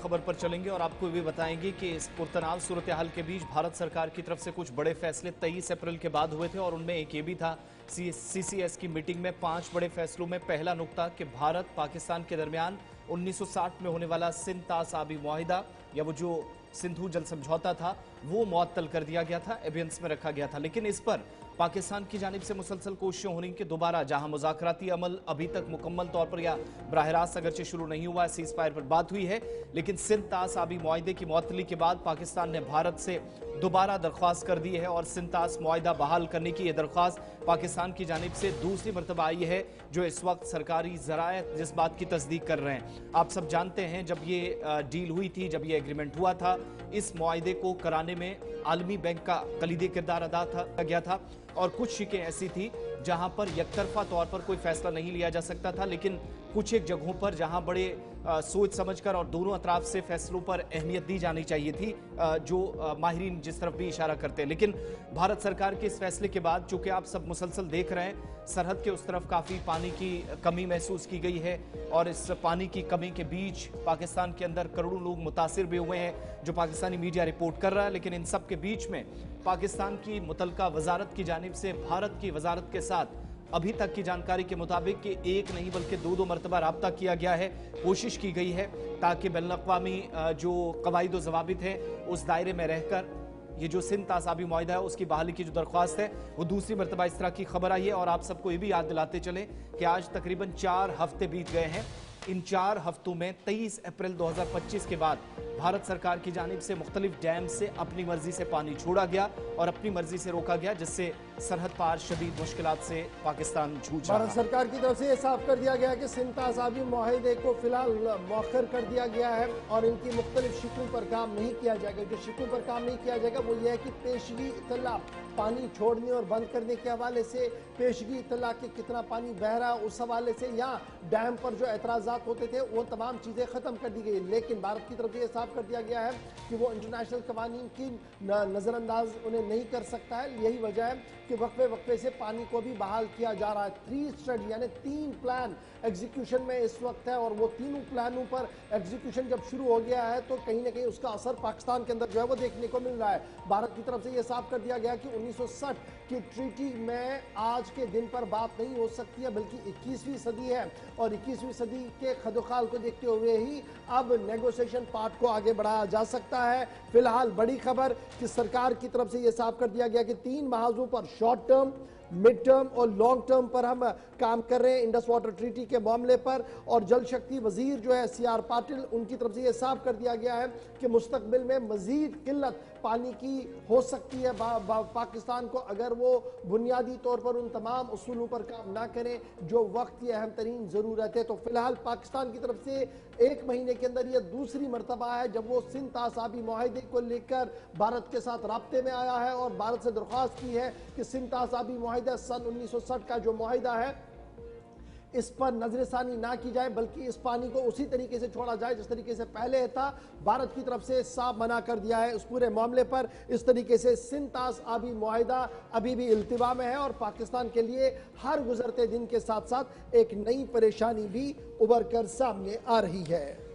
खबर पर चलेंगे और आपको भी बताएंगे कि इस पुरतनाव सूरत हाल के बीच भारत सरकार की तरफ से कुछ बड़े फैसले 23 अप्रैल के बाद हुए थे और उनमें एक ये भी था सीसीएस की मीटिंग में 5 बड़े फैसलों में पहला नुकता कि भारत पाकिस्तान के दरमियान 1960 में होने वाला सिंध तास आबी मुआहिदा या वो जो सिंधु जल समझौता था वो मुअत्तल कर दिया गया था, एबियंस में रखा गया था। लेकिन इस पर पाकिस्तान की जानिब से मुसलसल कोशिशें हो रही कि दोबारा जहां मुज़ाकराती अमल अभी तक मुकम्मल तौर पर या बराह रास्त अगरचे शुरू नहीं हुआ, सीज फायर पर बात हुई है, लेकिन सिंध तास आबी मुआहिदे की मुअत्तली के बाद पाकिस्तान ने भारत से दोबारा दरख्वास्त कर दी है और सिंध तास मुआहिदा बहाल करने की यह दरख्वास्त पाकिस्तान की जानिब से दूसरी मरतबा आई है, जो इस वक्त सरकारी ज़राए जिस बात की तस्दीक कर रहे हैं। आप सब जानते हैं जब ये डील हुई थी, जब ये एग्रीमेंट हुआ था, इस मुआहिदे को कराने में आलमी बैंक का कलीदी किरदार अदा गया था और कुछ शिकें ऐसी थी जहां पर यकतरफा तौर पर कोई फैसला नहीं लिया जा सकता था, लेकिन कुछ एक जगहों पर जहां बड़े सोच समझकर और दोनों अतराफ से फैसलों पर अहमियत दी जानी चाहिए थी, जो माहिरीन जिस तरफ भी इशारा करते हैं। लेकिन भारत सरकार के इस फैसले के बाद, चूंकि आप सब मुसलसल देख रहे हैं, सरहद के उस तरफ काफ़ी पानी की कमी महसूस की गई है और इस पानी की कमी के बीच पाकिस्तान के अंदर करोड़ों लोग मुतासिर भी हुए हैं, जो पाकिस्तानी मीडिया रिपोर्ट कर रहा है। लेकिन इन सब के बीच में पाकिस्तान की मुतलका वजारत की जानिब से भारत की वजारत के साथ अभी तक की जानकारी के मुताबिक कि एक नहीं बल्कि दो मरतबा राब्ता किया गया है, कोशिश की गई है ताकि बैनुल-अक़वामी जो कवायद व ज़वाबित है उस दायरे में रहकर ये जो सिंध तास आबी मुआहिदा है उसकी बहाली की जो दरख्वास्त है वो दूसरी मरतबा इस तरह की खबर आई है। और आप सबको ये भी याद दिलाते चले कि आज तकरीबन 4 हफ्ते बीत गए हैं। इन 4 हफ्तों में 23 अप्रैल 2025 के बाद भारत सरकार की जानिब से मुख्तलिफ डैम से अपनी मर्जी से पानी छोड़ा गया और अपनी मर्जी से रोका गया, जिससे सरहद पार शदीद मुश्किलात से पाकिस्तान जूझ रहा है। भारत सरकार की तरफ से यह साफ कर दिया गया कि सिंध तास आबी मुआहिदे को फिलहाल मौखर कर दिया गया है और इनकी मुख्तलिफ शिकों पर काम नहीं किया जाएगा। जो शिकों पर काम नहीं किया जाएगा वो ये है कि पेशगी इतला पानी छोड़ने और बंद करने के हवाले से, पेशगी इतला के कितना पानी बह रहा उस हवाले से, या डैम पर जो एतराज़ात होते थे वो तमाम चीज़ें ख़त्म कर दी गई। लेकिन भारत की तरफ से यह साफ कर दिया गया है कि वो इंटरनेशनल कवानीन की नज़रअंदाज उन्हें नहीं कर सकता है। यही वजह है कि वक्फे वक्फे से पानी को भी बहाल किया जा रहा है। 3 स्टडी यानी 3 प्लान एग्जीक्यूशन में इस वक्त है और वो तीनों प्लानों पर एग्जीक्यूशन जब शुरू हो गया है तो कहीं ना कहीं उसका असर पाकिस्तान के अंदर जो है वो देखने को मिल रहा है। भारत की तरफ से यह साफ कर दिया गया कि 1960 की ट्रीटी में आज के दिन पर बात नहीं हो सकती है, बल्कि 21वीं सदी है और 21वीं सदी के खदोखाल को देखते हुए ही अब नेगोशिएशन पार्ट को आगे बढ़ाया जा सकता है। फिलहाल बड़ी खबर कि सरकार की तरफ से यह साफ कर दिया गया कि 3 महाजों पर, शॉर्ट टर्म, मिड टर्म और लॉन्ग टर्म पर हम काम कर रहे हैं इंडस वाटर ट्रीटी के मामले पर। और जल शक्ति वजीर जो है CR पाटिल, उनकी तरफ से यह साफ कर दिया गया है कि मुस्तकबिल में मजीद किल्लत पानी की हो सकती है पाकिस्तान को, अगर वो बुनियादी तौर पर उन तमाम उसूलों पर काम ना करें जो वक्त की अहम तरीन ज़रूरत है। तो फिलहाल पाकिस्तान की तरफ से 1 महीने के अंदर यह दूसरी मरतबा है जब वो सिंध तास आबी मुआहिदे को लेकर भारत के साथ राब्ते में आया है और भारत से दरख्वास्त की है कि सिंध तास आबी मुआहिदा सन 1960 का जो मुआहिदा है इस पर नजरसानी ना की जाए, बल्कि इस पानी को उसी तरीके से छोड़ा जाए जिस तरीके से पहले था। भारत की तरफ से साफ मना कर दिया है उस पूरे मामले पर। इस तरीके से सिंध तास आबी मुआहिदा अभी भी इल्तिवा में है और पाकिस्तान के लिए हर गुजरते दिन के साथ साथ एक नई परेशानी भी उभर कर सामने आ रही है।